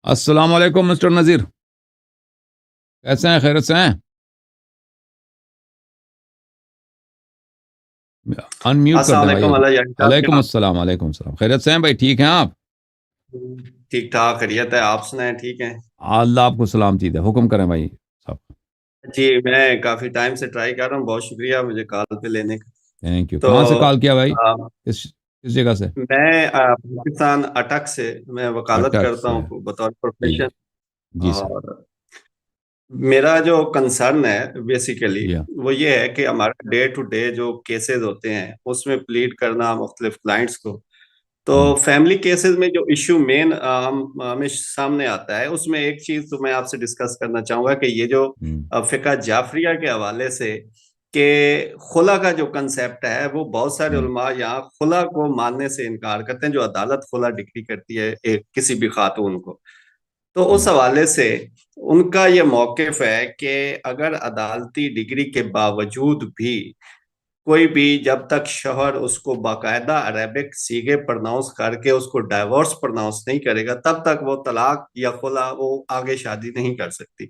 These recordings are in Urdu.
السلام علیکم مسٹر نذیر، کیسے ہیں؟ خیرت سے ہیں؟ ان میوٹ کر السلام دیں بھائی علیکم ابھی۔ اللہ یار صاحب وعلیکم السلام، وعلیکم السلام، خیرت سے ہیں بھائی؟ ٹھیک ہیں آپ؟ ٹھیک ٹھاک خیریت ہے، آپ سنائیں ٹھیک ہیں؟ اللہ آپ کو سلامتی دے، حکم کریں بھائی صاحب۔ جی میں کافی ٹائم سے ٹرائی کر رہا ہوں، بہت شکریہ مجھے کال پہ لینے کا۔ Thank you. تو کہاں سے کال کیا بھائی؟ آ، کس جگہ سے؟ میں پاکستان اٹک سے میں وکالت اٹک کرتا سے؟ ہوں بطور جی جی پروفیشن۔ جی سر۔ اور میرا جو کنسرن ہے بیسیکلی جی وہ یہ ہے کہ ہمارا ڈے ٹو ڈے جو کیسز ہوتے ہیں اس میں پلیڈ کرنا مختلف کلائنٹس کو، تو فیملی کیسز میں جو ایشو مین ہمیں سامنے آتا ہے اس میں ایک چیز تو میں آپ سے ڈسکس کرنا چاہوں گا کہ یہ جو فقہ جعفریہ کے حوالے سے کہ خلا کا جو کنسیپٹ ہے وہ بہت سارے علماء یہاں خلا کو ماننے سے انکار کرتے ہیں، جو عدالت خلا ڈکری کرتی ہے کسی بھی خاتون کو۔ تو اس حوالے سے ان کا یہ موقف ہے کہ اگر عدالتی ڈگری کے باوجود بھی کوئی بھی جب تک شوہر اس کو باقاعدہ عربک سیغے پرناؤنس کر کے اس کو ڈائیورس پرناؤنس نہیں کرے گا تب تک وہ طلاق یا خلا وہ آگے شادی نہیں کر سکتی۔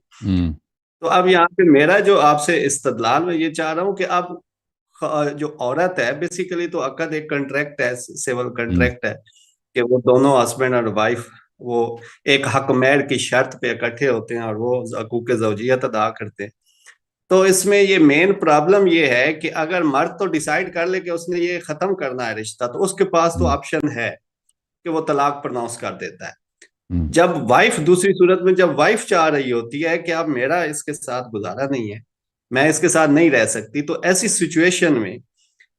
تو اب یہاں پہ میرا جو آپ سے استدلال میں یہ چاہ رہا ہوں کہ اب جو عورت ہے بیسیکلی تو عقد ایک کنٹریکٹ ہے، سیول کنٹریکٹ ہے کہ وہ دونوں ہسبینڈ اور وائف وہ ایک حق مہر کی شرط پہ اکٹھے ہوتے ہیں اور وہ حقوق زوجیت ادا کرتے ہیں۔ تو اس میں یہ مین پرابلم یہ ہے کہ اگر مرد تو ڈیسائیڈ کر لے کہ اس نے یہ ختم کرنا ہے رشتہ تو اس کے پاس تو آپشن ہے کہ وہ طلاق پرناؤنس کر دیتا ہے۔ جب وائف دوسری صورت میں جب وائف چاہ رہی ہوتی ہے کہ اب میرا اس کے ساتھ گزارا نہیں ہے، میں اس کے ساتھ نہیں رہ سکتی، تو ایسی سچویشن میں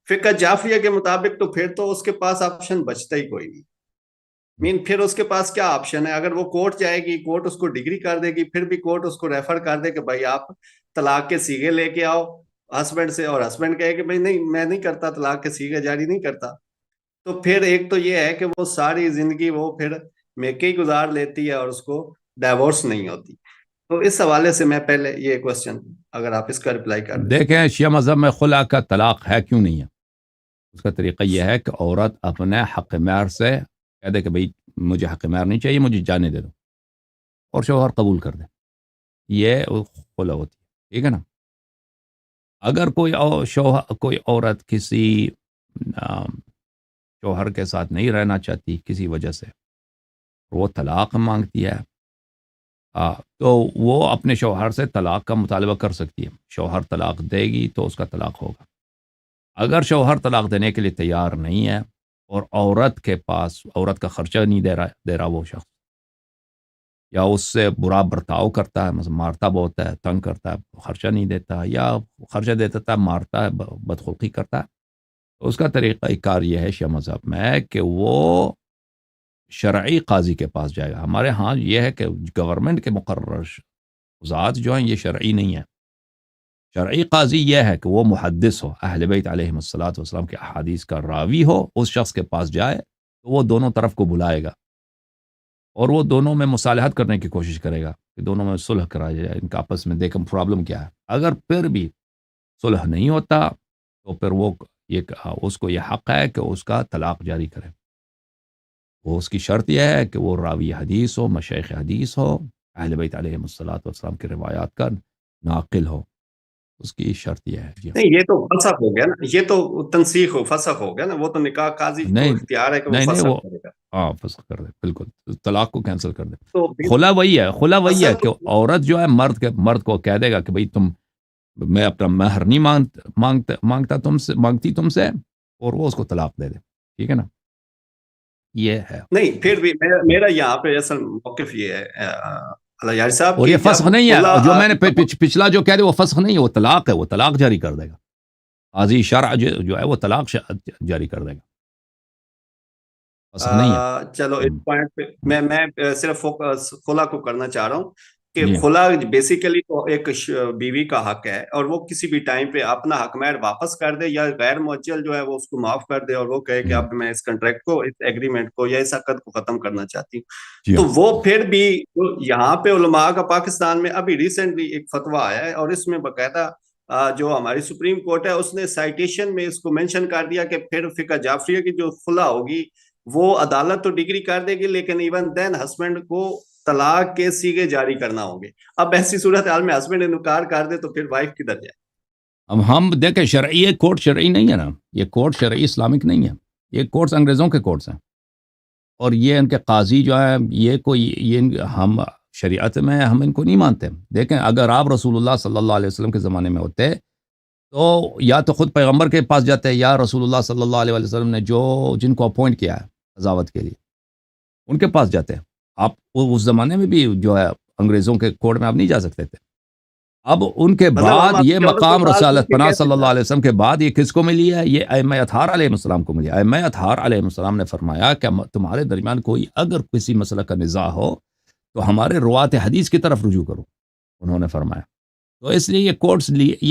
فقہ جعفریہ کے مطابق تو پھر تو اس کے پاس آپشن بچتا ہی کوئی نہیں۔ پھر اس کے پاس کیا آپشن ہے؟ اگر وہ کورٹ جائے گی، کورٹ اس کو ڈگری کر دے گی، پھر بھی کورٹ اس کو ریفر کر دے کہ بھائی آپ طلاق کے سیغے لے کے آؤ ہسبینڈ سے، اور ہسبینڈ کہے کہ بھائی نہیں میں نہیں کرتا، طلاق کے سیغے جاری نہیں کرتا، تو پھر ایک تو یہ ہے کہ وہ ساری زندگی وہ پھر میکے ہی گزار لیتی ہے اور اس کو ڈائیورس نہیں ہوتی۔ تو اس حوالے سے میں پہلے یہ کوسچن اگر آپ اس کا رپلائی کر دیں۔ دیکھیں، شیعہ مذہب میں خلا کا طلاق ہے کیوں نہیں ہے؟ اس کا طریقہ یہ ہے کہ عورت اپنے حق مہر سے کہہ دے کہ بھئی مجھے حق مہر نہیں چاہیے، مجھے جانے دے دو، اور شوہر قبول کر دے، یہ خلا ہوتی ہے، ٹھیک ہے نا؟ اگر کوئی عورت کسی شوہر کے ساتھ نہیں رہنا چاہتی کسی وجہ سے، وہ طلاق مانگتی ہے، تو وہ اپنے شوہر سے طلاق کا مطالبہ کر سکتی ہے۔ شوہر طلاق دے گی تو اس کا طلاق ہوگا۔ اگر شوہر طلاق دینے کے لیے تیار نہیں ہے اور عورت کے پاس عورت کا خرچہ نہیں دے رہا وہ شخص، یا اس سے برا برتاؤ کرتا ہے، مثلا مارتا بہت ہے، تنگ کرتا ہے، خرچہ نہیں دیتا، یا خرچہ دیتا ہے مارتا ہے، بدخلقی کرتا ہے، تو اس کا طریقہ کار یہ ہے شیعہ مذہب میں کہ وہ شرعی قاضی کے پاس جائے گا۔ ہمارے ہاں یہ ہے کہ گورنمنٹ کے مقرر ذات جو ہیں یہ شرعی نہیں ہے۔ شرعی قاضی یہ ہے کہ وہ محدث ہو، اہل بیت علیہم الصلوۃ والسلام کے احادیث کا راوی ہو، اس شخص کے پاس جائے تو وہ دونوں طرف کو بلائے گا اور وہ دونوں میں مصالحت کرنے کی کوشش کرے گا کہ دونوں میں صلح کرا جائے، ان کا آپس میں دیکھیں پرابلم کیا ہے۔ اگر پھر بھی صلح نہیں ہوتا تو پھر وہ اس کو یہ حق ہے کہ اس کا طلاق جاری کرے۔ وہ اس کی شرط یہ ہے کہ وہ راوی حدیث ہو، مشایخ حدیث ہو، اہل بیت علیہم الصلوۃ والسلام کے روایات کا ناقل ہو، اس کی شرط یہ ہے۔ جی نہیں یہ تو فسخ ہو گیا نا، یہ تو تنسیخ ہو فسخ ہو گیا نا، وہ تو نکاح قاضی کو نہیں اختیار ہے کہ وہ نہیں فسخ وہ کرے گا۔ ہاں فسخ کر دے، بالکل طلاق کو کینسل کر دے۔ تو خلا وہی ہے، خلا وہی ہے اصل کہ عورت جو ہے مرد کو کہہ دے گا کہ بھئی میں اپنا مہر نہیں مانگتی تم سے، اور وہ اس کو طلاق دے دے، ٹھیک ہے نا؟ یہ ہے۔ نہیں پھر بھی میرا یہاں پہ اصل موقف یہ ہے اللہ یار صاحب اور کی یہ جب فسخ نہیں ہے، خلا اور جو میں نے پچھلا جو کہہ دے وہ فسخ نہیں ہے، وہ طلاق ہے، وہ طلاق جاری کر دے گا۔ قاضی شرع جو ہے وہ طلاق جاری کر دے گا، فسخ نہیں ہے۔ چلو اس پوائنٹ پہ میں صرف خلا کو کرنا چاہ رہا ہوں کہ جی خلا بیسیکلی تو ایک بیوی کا حق ہے، اور وہ کسی بھی ٹائم پہ اپنا حق مہر واپس کر دے یا غیر معجل جو ہے وہ اس کو معاف کر دے اور وہ کہے کہ اب میں اس کنٹریکٹ کو، اس ایگریمنٹ کو یا اس عقد کو ختم کرنا چاہتی ہوں، جی تو وہ پھر بھی یہاں پہ علماء کا پاکستان میں ابھی ریسنٹلی ایک فتویٰ آیا ہے اور اس میں باقاعدہ جو ہماری سپریم کورٹ ہے اس نے سائٹیشن میں اس کو مینشن کر دیا کہ پھر فقہ جعفریہ کی جو خلا ہوگی وہ عدالت تو ڈگری کر دے گی، لیکن ایون دین ہسبینڈ کو طلاق کے سیغے جاری کرنا ہوں گے. اب ایسی صورتحال میں ہسبینڈ انکار کر دے تو پھر وائف کدھر جائے؟ اب ہم دیکھیں شرعی یہ کورٹ شرعی نہیں ہے نا، یہ کورٹ شرعی اسلامک نہیں ہے، یہ کورٹس انگریزوں کے کورٹس ہیں، اور یہ ان کے قاضی جو ہیں یہ ہم شریعت میں ہم ان کو نہیں مانتے. دیکھیں اگر آپ رسول اللہ صلی اللہ علیہ وسلم کے زمانے میں ہوتے تو یا تو خود پیغمبر کے پاس جاتے یا رسول اللہ صلی اللہ علیہ وسلم نے جن کو اپوائنٹ کیا ہے قضاوت کے لیے ان کے پاس جاتے. آپ اس زمانے میں بھی جو ہے انگریزوں کے کورٹ میں آپ نہیں جا سکتے تھے. اب ان کے مطلب بعد ہم یہ 1400 مقام سال رسالت کے پناہ کیسے صلی اللہ علیہ وسلم کے بعد یہ کس کو ملی ہے؟ یہ ائمہ اطہار علیہ السلام کو ملی. ائمہ اطہار علیہ السلام نے فرمایا کہ تمہارے درمیان کوئی اگر کسی مسئلہ کا نزاع ہو تو ہمارے روات حدیث کی طرف رجوع کرو، انہوں نے فرمایا. تو اس لیے یہ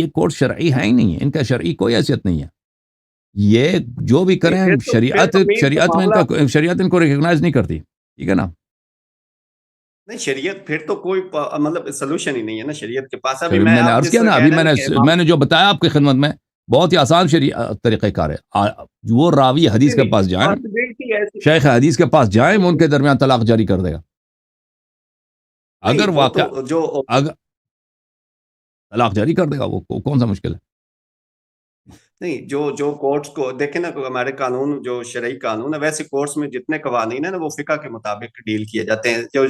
کورٹ شرعی ہے ہی نہیں ہے، ان کا شرعی کوئی حیثیت نہیں ہے. یہ جو بھی کریں شریعت ان کو ریکگنائز نہیں کرتی. ٹھیک ہے نا؟ نہیں شریعت پھر تو کوئی مطلب سولوشن ہی نہیں ہے نا شریعت کے پاس. ابھی میں نے آپ عرض جس کیا نا، کہہ ابھی رہے ہیں کہ میں نے جو بتایا آپ کی خدمت میں بہت ہی آسان طریقہ کار ہے. وہ راوی حدیث کے پاس جائیں، شیخ حدیث کے پاس جائیں، وہ ان کے درمیان طلاق جاری کر دے گا. اگر واقع اگر طلاق جاری کر دے گا، وہ کون سا مشکل ہے؟ نہیں جو کورٹس کو دیکھیں نا، ہمارے قانون جو شرعی قانون ہے ویسے کورٹس میں جتنے قوانین ہیں نا وہ فقہ کے مطابق ڈیل کیے جاتے ہیں. جو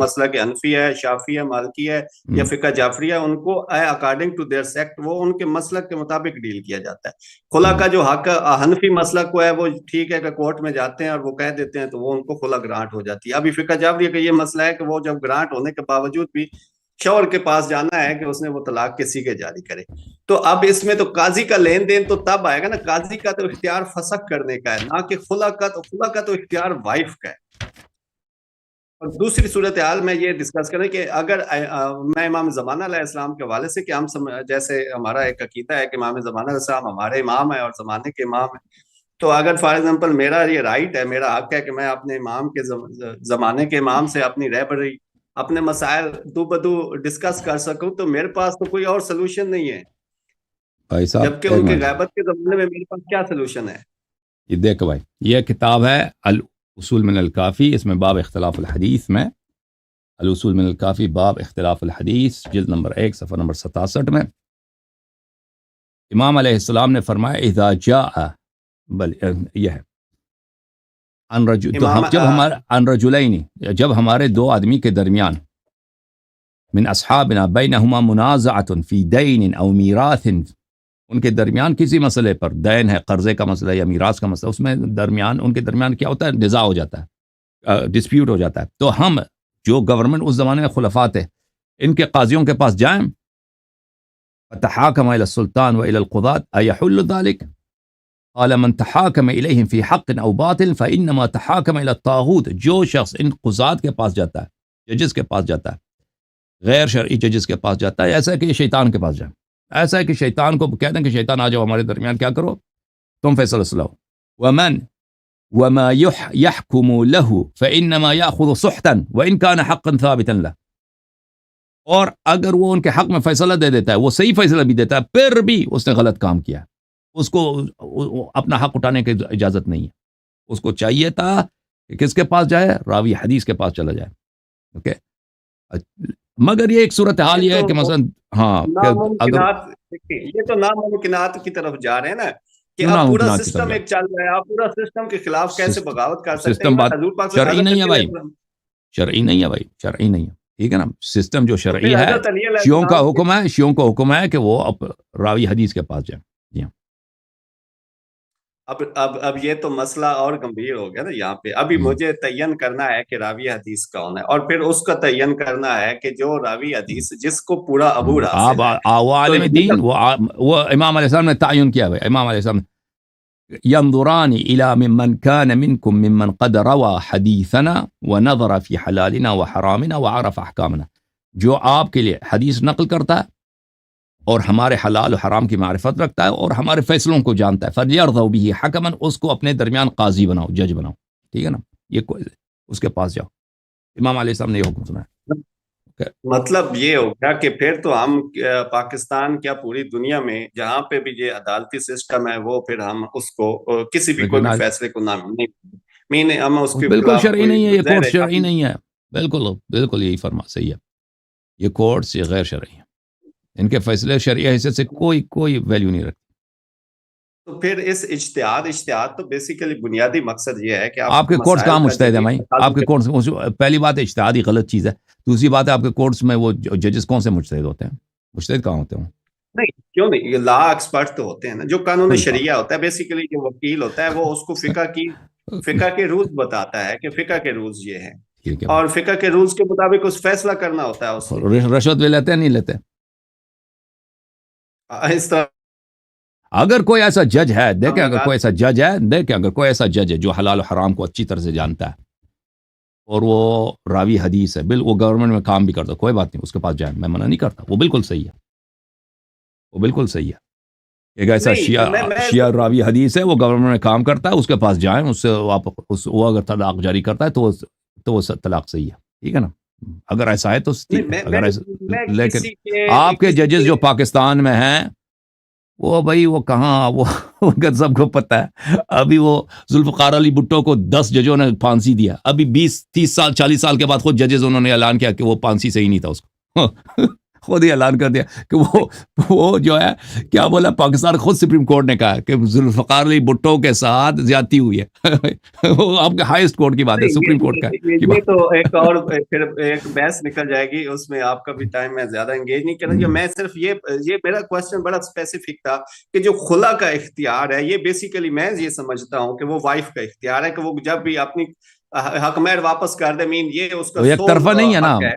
مسئلہ کہ حنفی ہے، شافعی ہے، مالکی ہے یا فقہ جعفری ہے، ان کو اکارڈنگ ٹو دیئر سیکٹ وہ ان کے مسلک کے مطابق ڈیل کیا جاتا ہے. خلا کا جو حق حنفی مسلک کو ہے وہ ٹھیک ہے کہ کورٹ میں جاتے ہیں اور وہ کہہ دیتے ہیں تو وہ ان کو خلا گرانٹ ہو جاتی ہے. ابھی فقہ جعفری کا یہ مسئلہ ہے کہ وہ جب گرانٹ ہونے کے باوجود بھی شوہر کے پاس جانا ہے کہ اس نے وہ طلاق کے سیغے جاری کرے. تو اب اس میں تو قاضی کا لین دین تو تب آئے گا نا، قاضی کا تو اختیار فسخ کرنے کا ہے، نہ کہ خلا کا. تو خلا کا تو اختیار وائف کا ہے. اور دوسری صورتحال میں یہ ڈسکس کریں کہ اگر میں امام زمانہ علیہ السلام کے حوالے سے کہ ہم جیسے ہمارا ایک عقیدہ ہے کہ امام زمانہ علیہ السلام ہمارے امام ہے اور زمانے کے امام ہے، تو اگر فار ایگزامپل میرا یہ رائٹ ہے، میرا حق ہے کہ میں اپنے امام کے زمانے کے امام سے اپنی رہبری اپنے مسائل دو بدو ڈسکس کر سکوں، تو میرے پاس تو کوئی اور سلوشن نہیں ہے. بھائی صاحب جبکہ ان کے غیبت کے زمانے میں میرے پاس کیا سلوشن ہے؟ یہ دیکھ بھائی، یہ کتاب ہے الاصول من الکافی، اس میں باب اختلاف الحدیث میں الاصول من الکافی باب اختلاف الحدیث جلد نمبر 1 صفحہ نمبر 67 میں امام علیہ السلام نے فرمایا اذا جاء یہ ہے جب ہمارے دو آدمی کے درمیان من اصحابنا بینہما منازعۃ فی دین او میراث، ان کے درمیان کسی مسئلے پر، دین ہے، قرضے کا مسئلہ یا میراث کا مسئلہ، اس میں ان کے درمیان کیا ہوتا ہے؟ نزاع ہو جاتا ہے، ڈسپیوٹ ہو جاتا ہے. تو ہم جو گورنمنٹ اس زمانے میں خلفاء تھے ان کے قاضیوں کے پاس جائیں، فتحاکم الی السلطان و الی القضاة ایحل ذلک؟ قال من تحاکم الیہم فی حق او باطل فانما تحاکم الی الطاغوت. جو شخص ان قضات کے پاس جاتا ہے، ججز کے پاس جاتا ہے، غیر شرعی ججز کے پاس جاتا ہے، ایسا ہے کہ یہ شیطان کے پاس جائیں. ایسا ہے کہ شیطان کو کہہ دیں کہ شیطان آ جاؤ ہمارے درمیان، کیا کرو تم فیصلہ سلاؤ. وما يحكم له فانما ياخذ سحتا وان كان حقا ثابتا له. اور اگر وہ ان کے حق میں فیصلہ دے دیتا ہے، وہ صحیح فیصلہ بھی دیتا ہے، پھر بھی اس نے غلط کام کیا، اس کو اپنا حق اٹھانے کی اجازت نہیں ہے. اس کو چاہیے تھا کہ کس کے پاس جائے؟ راوی حدیث کے پاس چلا جائے. اوکے، مگر یہ ایک صورتحال یہ ہے کہ مثلا یہ تو ناممکنات کی طرف جا رہے ہیں نا، کہ اب پورا سسٹم ایک چل رہا ہے، آپ پورا سسٹم کے خلاف کیسے بغاوت کر سکتے ہیں؟ شرعی نہیں ہے بھائی، شرعی نہیں ہے بھائی، شرعی نہیں ہے. ٹھیک ہے نا؟ سسٹم جو شرعی ہے، شیعوں کا حکم ہے کہ وہ راوی حدیث کے پاس جائیں. جی ہاں. اب یہ تو مسئلہ اور گمبھیر ہو گیا نا یہاں پہ. ابھی مجھے تعین کرنا ہے کہ راوی حدیث کون ہے، اور پھر اس کا تعین کرنا ہے کہ جو راوی حدیث جس کو پورا عبور حاصل ہے، وہ عالم دین، وہ امام علیہ السلام نے تعین کیا ہے. امام علیہ السلام ينظران الى ممن كان منكم ممن قد روى حديثنا ونظر في حلالنا وحرامنا وعرف احکامنا. جو آپ کے لیے حدیث نقل کرتا ہے اور ہمارے حلال و حرام کی معرفت رکھتا ہے اور ہمارے فیصلوں کو جانتا ہے، فَلْيَرْضَوْا بِهِ حَكَمًا، اس کو اپنے درمیان قاضی بناؤ، جج بناؤ. ٹھیک ہے نا؟ یہ اس کے پاس جاؤ. امام علیہ السلام نے یہ حکم سنا ہے. مطلب یہ ہو گیا کہ پھر تو ہم پاکستان کیا پوری دنیا میں جہاں پہ بھی یہ عدالتی سسٹم ہے، وہ پھر ہم اس کو کسی بھی کوئی بھی فیصلے کو نہ ہم اس کے بالکل شرعی نہیں ہے، یہ کورٹ شرعی نہیں ہے. بالکل بالکل یہی فرما صحیح ہے. یہ کورٹس یہ غیر شرعی ہیں، ان کے فیصلے شرعی حیثیت سے کوئی ویلیو نہیں رکھتے. تو پھر اس اجتہاد تو بیسیکلی بنیادی مقصد یہ ہے کہ آپ کے کورٹس مسائل کہاں کا مجتہد ہیں جدید بھائی؟ تقاضوں آپ کے کے- کورٹس، پہلی بات ہے اجتہاد ہی غلط چیز ہے. دوسری بات ہے آپ کے کورٹس میں وہ ججز کون سے مجتہد ہوتے ہیں؟ مجتہد کہاں ہوتے ہیں؟ نہیں کیوں نہیں، یہ لا ایکسپرٹ تو ہوتے ہیں نا. جو قانون شریعہ ہوتا ہے بیسیکلی جو وکیل ہوتا ہے وہ اس کو فقہ کے رولز بتاتا ہے کہ فقہ کے رولز یہ ہیں، ٹھیک ہے اور فقہ کے رولز کے مطابق اس فیصلہ کرنا ہوتا ہے اس نے. رشوت بھی لیتے ہیں نہیں لیتے؟ اس طرح اگر کوئی ایسا جج ہے دیکھیں، اگر لگا کوئی ایسا جج ہے دیکھیں، اگر کوئی ایسا جج ہے جو حلال و حرام کو اچھی طرح سے جانتا ہے اور وہ راوی حدیث ہے، وہ گورنمنٹ میں کام بھی کرتا ہے، کوئی بات نہیں، اس کے پاس جائیں، میں منع نہیں کرتا، وہ بالکل صحیح ہے، وہ بالکل صحیح ہے. ایک ایسا نہیں میں شیعہ راوی حدیث ہے، وہ گورنمنٹ میں کام کرتا ہے، اس کے پاس جائیں، اس سے وہ اگر طلاق جاری کرتا ہے تو وہ طلاق صحیح ہے، ٹھیک ہے نا. اگر ایسا ہے تو ٹھیک ہے، اگر ایسا، میں لیکن کسی کے آپ کے ججز جو پاکستان میں ہیں وہ بھائی وہ کہاں، وہ ان کا سب کو پتہ ہے. ابھی وہ ذوالفقار علی بھٹو کو 10 ججوں نے پھانسی دیا، ابھی 20 30 سال 40 سال کے بعد خود ججز انہوں نے اعلان کیا کہ وہ پھانسی صحیح نہیں تھا، اس کو خود ہی اعلان کر دیا کہ وہ جو ہے کیا بولا، پاکستان خود سپریم کورٹ نے کہا کہ ذوالفقار علی بھٹو کے ساتھ زیادتی ہوئی ہے. وہ آپ کے ہائیسٹ کورٹ کی بات ہے، سپریم کورٹ کا کی یہ بات. تو پھر ایک بحث نکل جائے گی، اس میں آپ کا بھی ٹائم میں زیادہ انگیج نہیں کرنا. جو میں صرف یہ میرا کوشچن بڑا اسپیسیفک تھا کہ جو خلا کا اختیار ہے، یہ بیسیکلی میں یہ سمجھتا ہوں کہ وہ وائف کا اختیار ہے، کہ وہ جب بھی اپنی حق مہر واپس کر دے، یہ اس کا وہ ایک طرفہ نہیں ہے نا، حق ہے.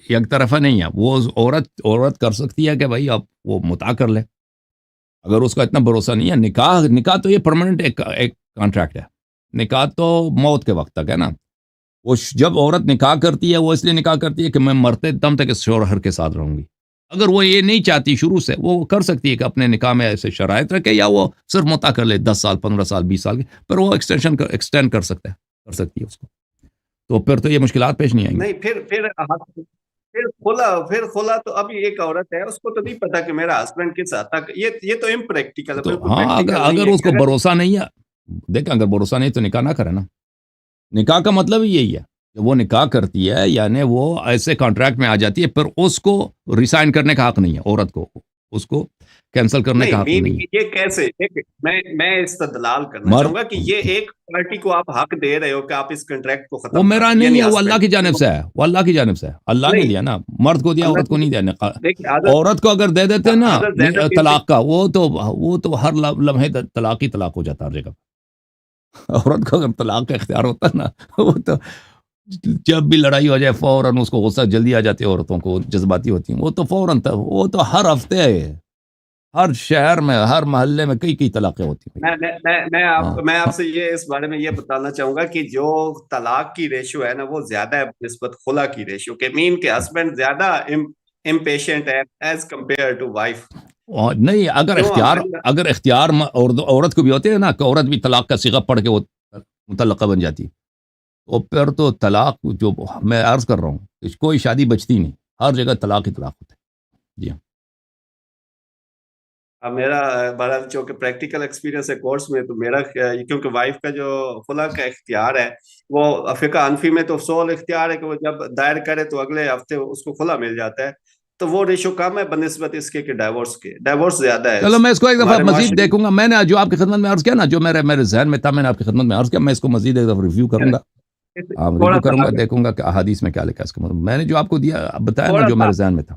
ایک طرفہ نہیں ہے. وہ عورت کر سکتی ہے کہ بھائی اب وہ مطاع کر لے، اگر اس کا اتنا بھروسہ نہیں ہے. نکاح تو یہ پرماننٹ ایک کانٹریکٹ ہے. نکاح تو موت کے وقت تک ہے نا. وہ جب عورت نکاح کرتی ہے وہ اس لیے نکاح کرتی ہے کہ میں مرتے دم تک اس شوہر کے ساتھ رہوں گی. اگر وہ یہ نہیں چاہتی شروع سے، وہ کر سکتی ہے کہ اپنے نکاح میں ایسے شرائط رکھے، یا وہ صرف مطاع کر لے 10 سال 15 سال 20 سال کے، پر وہ ایکسٹینڈ کر سکتی ہے اس کو. تو پھر تو یہ مشکلات پیش نہیں آئیں گی. نہیں پھر خلا تو ابھی ایک عورت ہے، اس کو تو نہیں پتا کہ میرا ہسبینڈ کس حد تک، یہ تو امپریکٹیکل ہے، تو بالکل ہاں، پریکٹیکل نہیں اگر ہے. اس کو بھروسہ نہیں ہے، دیکھیں اگر بھروسہ نہیں تو نکاح نہ کرے نا. نکاح کا مطلب ہی یہی ہے کہ وہ نکاح کرتی ہے، یعنی وہ ایسے کانٹریکٹ میں آ جاتی ہے، پھر اس کو ریسائن کرنے کا حق نہیں ہے. عورت کو اس کو کینسل کرنے کا حق نہیں ہے. یہ کیسے، میں استدلال کرنا چاہوں گا کہ یہ ایک پارٹی کو آپ حق دے رہے ہو کہ آپ اس کنٹریکٹ کو وہ ختم میرا کر دیں، نہیں یعنی ہے، وہ اللہ husband کی جانب سے ہے، وہ اللہ کی جانب سے ہے. اللہ نے نہیں، دیا نا، مرد کو دیا، اللہ عورت کو نہیں دیا. دیکھیے عورت کو اگر دے دیتے نا حضرت زینب بنت طلاق کا، وہ تو ہر لمحے طلاق ہی طلاق ہو جاتا ہر جگہ. عورت کو اگر طلاق کا اختیار ہوتا نا، وہ تو جب بھی لڑائی ہو جائے فوراً اس کو غصہ جلدی آ جاتی ہے. عورتوں کو جذباتی ہوتی ہیں، وہ تو فوراً وہ تو ہر ہفتے ہر شہر میں ہر محلے میں کئی طلاقیں ہوتی ہیں. میں آپ سے اس بارے میں یہ بتانا چاہوں گا کہ جو طلاق کی ریشو ہے نا، وہ زیادہ ہے نسبت خلا کی ریشو کے. مین کے ہسبینڈ زیادہ امپیشنٹ ہے ایز کمپیئر ٹو وائف. نہیں، اگر اختیار عورت کو بھی ہوتے ہیں نا، کہ عورت بھی طلاق کا صیغہ پڑھ کے وہ مطلقہ بن جاتی، تو پھر تو طلاق جو میں عرض کر رہا ہوں کہ کوئی شادی بچتی نہیں، ہر جگہ طلاق ہی طلاق ہوتا ہے. جی ہاں. اب میرا بڑا چونکہ پریکٹیکل ایکسپیرینس ہے کورس میں، تو میرا کیونکہ وائف کا جو خلا کا اختیار ہے وہ فقہ حنفی میں تو سول اختیار ہے کہ وہ جب دائر کرے تو اگلے ہفتے اس کو خلا مل جاتا ہے. تو وہ ریشو کم ہے بنسبت اس کے کہ ڈائیورس زیادہ ہے. چلو میں اس کو ایک دفعہ مزید دیکھوں گا. میں نے جو آپ کی خدمت میں عرض کیا نا، جو میرے ذہن میں تھا، میں نے آپ کی خدمت میں عرض کیا. میں اس کو مزید ایک دفعہ ریویو کروں گا، دیکھوں گا کہ احادیث میں کیا لکھا ہے اس کا مطلب. میں نے جو آپ کو دیا بتایا نا، جو میرے ذہن میں تھا.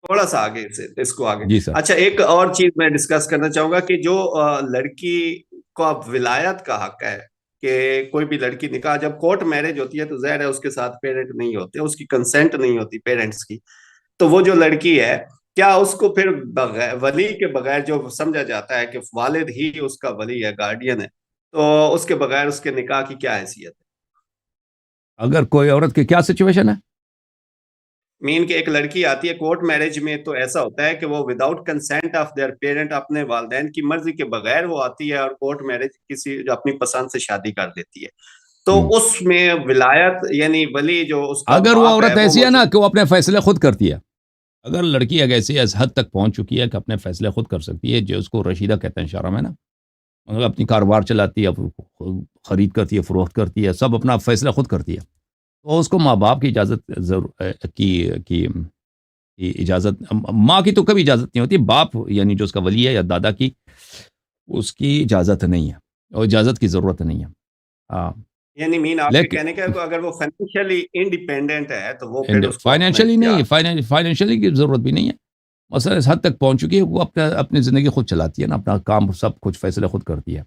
تھوڑا سا آگے اس کو آگے. جی سر. اچھا، ایک اور چیز میں ڈسکس کرنا چاہوں گا کہ جو لڑکی کو اب ولایت کا حق ہے، کہ کوئی بھی لڑکی نکاح جب کورٹ میرج ہوتی ہے تو ظاہر ہے اس کے ساتھ پیرنٹ نہیں ہوتے، اس کی کنسنٹ نہیں ہوتی پیرنٹس کی. تو وہ جو لڑکی ہے، کیا اس کو پھر ولی کے بغیر، جو سمجھا جاتا ہے کہ والد ہی اس کا ولی ہے، گارڈین ہے، تو اس کے بغیر اس کے نکاح کی کیا حیثیت ہے؟ اگر کوئی عورت کی کیا سچویشن ہے؟ مین کہ ایک لڑکی آتی ہے کورٹ میرج میں، تو ایسا ہوتا ہے کہ وہ without consent of their parent, اپنے والدین کی مرضی کے بغیر وہ آتی ہے اور کورٹ میرج کسی اپنی پسند سے شادی کر دیتی ہے. تو اس میں ولایت یعنی ولی جو اس کا اگر وہ باپ عورت ایسی ہے نا موجود، کہ وہ اپنے فیصلے خود کرتی ہے، اگر لڑکی ایسی اس حد تک پہنچ چکی ہے کہ اپنے فیصلے خود کر سکتی ہے، جو اس کو رشیدہ کہتے ہیں شرع میں نا، اپنی کاروبار چلاتی ہے، خرید کرتی ہے، فروخت کرتی ہے، سب اپنا فیصلہ خود کرتی ہے، تو اس کو ماں باپ کی اجازت کی اجازت، ماں کی تو کبھی اجازت نہیں ہوتی، باپ یعنی جو اس کا ولی ہے یا دادا کی، اس کی اجازت نہیں ہے اور اجازت کی ضرورت نہیں ہے. ہاں یعنی مین آپ کے کہنے کا لیکن ہے کہ اگر وہ فائنینشلی انڈیپینڈنٹ ہے تو وہ پھر اس کو اپنا فائنینشلی اختیار. نہیں، فائنینشلی کی ضرورت بھی نہیں ہے. مثلا اس حد تک پہنچ چکی ہے وہ اپنی زندگی خود چلاتی ہے نا، اپنا کام سب کچھ فیصلے خود کرتی ہے.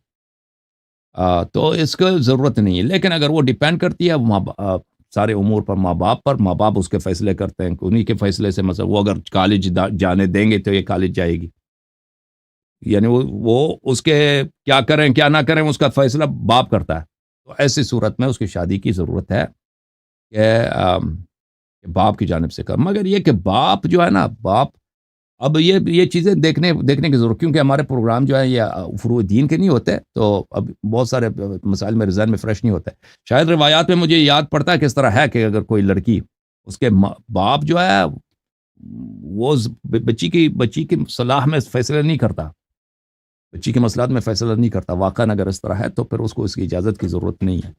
تو اس کو ضرورت نہیں ہے. لیکن اگر وہ ڈیپینڈ کرتی ہے سارے امور پر ماں باپ پر، ماں باپ اس کے فیصلے کرتے ہیں، انہی کے فیصلے سے مثلا وہ اگر کالج جانے دیں گے تو یہ کالج جائے گی، یعنی وہ اس کے کیا کریں کیا نہ کریں اس کا فیصلہ باپ کرتا ہے. تو ایسی صورت میں اس کی شادی کی ضرورت ہے کہ باپ کی جانب سے کر. مگر یہ کہ باپ جو ہے نا، باپ اب یہ چیزیں دیکھنے کی ضرورت، کیونکہ ہمارے پروگرام جو ہے یہ فروع دین کے نہیں ہوتے، تو اب بہت سارے مسائل میرے ذہن میں فریش نہیں ہوتے. شاید روایات میں مجھے یاد پڑتا ہے کہ اس طرح ہے کہ اگر کوئی لڑکی، اس کے باپ جو ہے وہ بچی کی صلاح میں فیصلہ نہیں کرتا، بچی کے مسئلات میں فیصلہ نہیں کرتا، واقعا اگر اس طرح ہے تو پھر اس کو اس کی اجازت کی ضرورت نہیں ہے.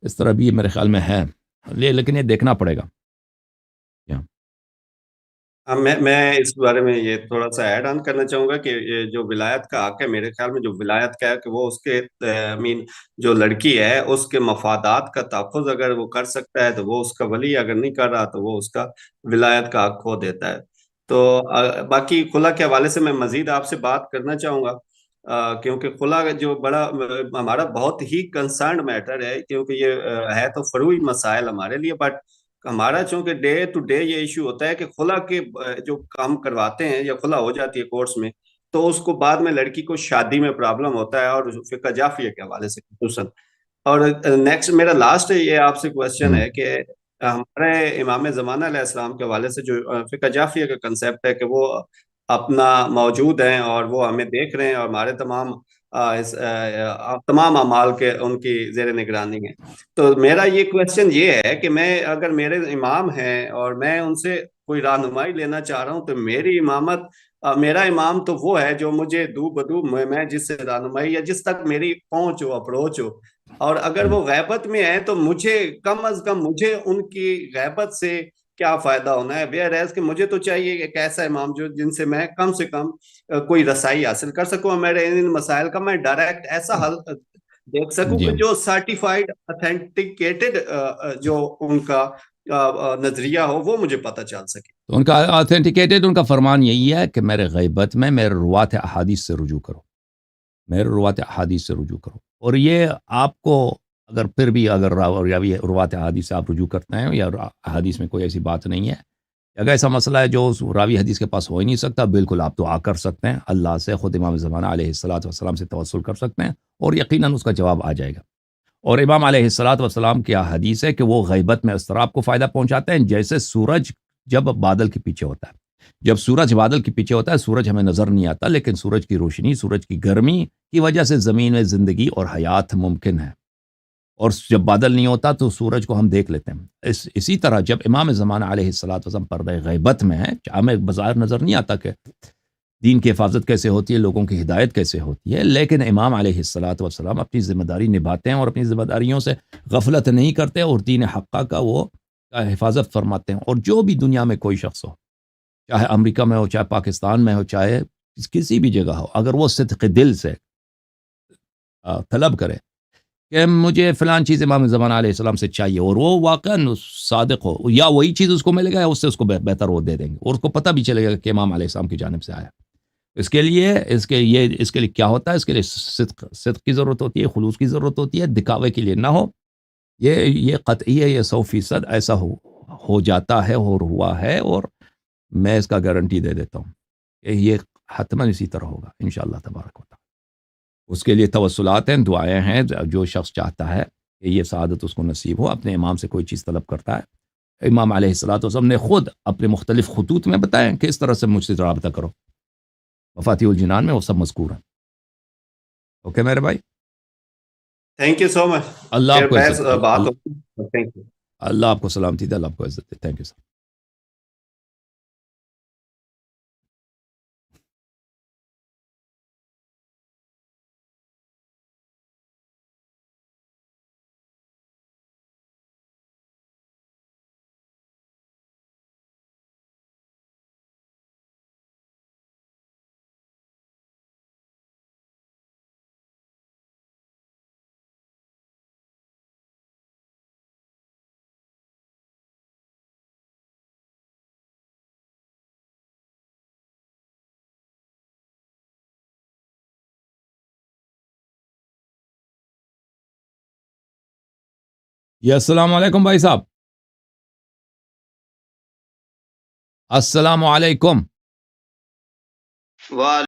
اس طرح بھی یہ میرے خیال میں ہے، لیکن یہ دیکھنا پڑے گا. کیا میں اس بارے میں یہ تھوڑا سا ایڈ آن کرنا چاہوں گا کہ یہ جو ولایت کا حق ہے، میرے خیال میں جو ولایت کا ہے کہ وہ اس کے مین جو لڑکی ہے اس کے مفادات کا تحفظ اگر وہ کر سکتا ہے تو وہ اس کا ولی، اگر نہیں کر رہا تو وہ اس کا ولایت کا حق کھو دیتا ہے. تو باقی خلا کے حوالے سے میں مزید آپ سے بات کرنا چاہوں گا، کیونکہ خلا جو بڑا ہمارا بہت ہی کنسرنڈ میٹر ہے، کیونکہ یہ ہے تو فروعی مسائل ہمارے لیے، بٹ ہمارا چونکہ ڈے ٹو ڈے یہ ایشو ہوتا ہے کہ خلا کے جو کام کرواتے ہیں یا خلا ہو جاتی ہے کورٹس میں، تو اس کو بعد میں لڑکی کو شادی میں پرابلم ہوتا ہے، اور فقہ جعفیہ کے حوالے سے خصوصاً. اور نیکسٹ میرا لاسٹ یہ آپ سے کوشچن ہوں ہے کہ ہمارے امام زمانہ علیہ السلام کے حوالے سے جو فقہ جعفیہ کا کنسیپٹ ہے کہ وہ اپنا موجود ہیں اور وہ ہمیں دیکھ رہے ہیں، اور ہمارے تمام اعمال کے ان کی زیر نگرانی ہیں. تو میرا یہ کوشچن یہ ہے کہ میں اگر میرے امام ہیں اور میں ان سے کوئی رہنمائی لینا چاہ رہا ہوں، تو میری امامت میرا امام تو وہ ہے جو مجھے دو بدو میں جس سے رہنمائی یا جس تک میری پہنچ ہو، اپروچ ہو. اور اگر ہوں وہ غیبت میں ہے تو مجھے کم از کم مجھے ان کی غیبت سے کیا فائدہ ہونا ہے، ویئر ایز کہ مجھے تو چاہیے ایک ایسا امام جو جن سے میں کم سے کم کوئی رسائی حاصل کر سکوں، اور میرے ان مسائل کا میں ڈائریکٹ ایسا حل دیکھ سکوں جی کہ جو سرٹیفائڈ اتھینٹیکیٹڈ جو ان کا نظریہ ہو وہ مجھے پتہ چل سکے. تو ان کا آتھینٹیکیٹڈ ان کا فرمان یہی ہے کہ میرے غیبت میں میرے روات احادیث سے رجوع کرو، میرے روات احادیث سے رجوع کرو. اور یہ آپ کو اگر پھر بھی اگر روات احادیث سے آپ رجوع کرتے ہیں یا احادیث میں کوئی ایسی بات نہیں ہے، اگر ایسا مسئلہ ہے جو اس راوی حدیث کے پاس ہو ہی نہیں سکتا، بالکل آپ دعا کر سکتے ہیں اللہ سے، خود امام زمانہ علیہ الصلوۃ والسلام سے توسل کر سکتے ہیں اور یقیناً اس کا جواب آ جائے گا. اور امام علیہ الصلوۃ والسلام کی حدیث ہے کہ وہ غیبت میں اس طرح آپ کو فائدہ پہنچاتے ہیں جیسے سورج جب بادل کے پیچھے ہوتا ہے. جب سورج بادل کے پیچھے ہوتا ہے، سورج ہمیں نظر نہیں آتا، لیکن سورج کی روشنی، سورج کی گرمی کی وجہ سے زمین میں زندگی اور حیات ممکن ہے. اور جب بادل نہیں ہوتا تو سورج کو ہم دیکھ لیتے ہیں. اسی طرح جب امام زمانہ علیہ الصلوۃ والسلام پردہ غیبت میں ہے، ہمیں بظاہر نظر نہیں آتا کہ دین کی حفاظت کیسے ہوتی ہے، لوگوں کی ہدایت کیسے ہوتی ہے، لیکن امام علیہ الصلوۃ والسلام اپنی ذمہ داری نبھاتے ہیں اور اپنی ذمہ داریوں سے غفلت نہیں کرتے، اور دین حقہ کا وہ حفاظت فرماتے ہیں. اور جو بھی دنیا میں کوئی شخص ہو، چاہے امریکہ میں ہو، چاہے پاکستان میں ہو، چاہے کسی بھی جگہ ہو، اگر وہ صدق دل سے طلب کرے کہ مجھے فلان چیز امام زمانہ علیہ السلام سے چاہیے، اور وہ واقعاً صادق ہو، یا وہی چیز اس کو ملے گا یا اس سے اس کو بہتر وہ دے دیں گے، اور اس کو پتہ بھی چلے گا کہ امام علیہ السلام کی جانب سے آیا. اس کے لیے کیا ہوتا ہے؟ اس کے لیے صدق کی ضرورت ہوتی ہے، خلوص کی ضرورت ہوتی ہے، دکھاوے کے لیے نہ ہو. یہ قطعی ہے، یہ 100% ایسا ہو جاتا ہے اور ہوا ہے، اور میں اس کا گارنٹی دے دیتا ہوں کہ یہ حتماً اسی طرح ہوگا انشاءاللہ تبارک و تعالی. اس کے لیے توسلات ہیں، دعائیں ہیں. جو شخص چاہتا ہے کہ یہ سعادت اس کو نصیب ہو، اپنے امام سے کوئی چیز طلب کرتا ہے، امام علیہ الصلوۃ والسلام نے خود اپنے مختلف خطوط میں بتایا کہ اس طرح سے مجھ سے رابطہ کرو. مفاتیح الجنان میں وہ سب مذکور ہیں. اوکے میرے بھائی، تھینک یو سو مچ. اللہ پھر آپ کو بحث عزت، بات ہوگی. Thank you. اللہ آپ کو سلامتی دے، اللہ آپ کو عزت دے. Thank you sir. جی السلام علیکم بھائی صاحب. السلام علیکم. وعلیکم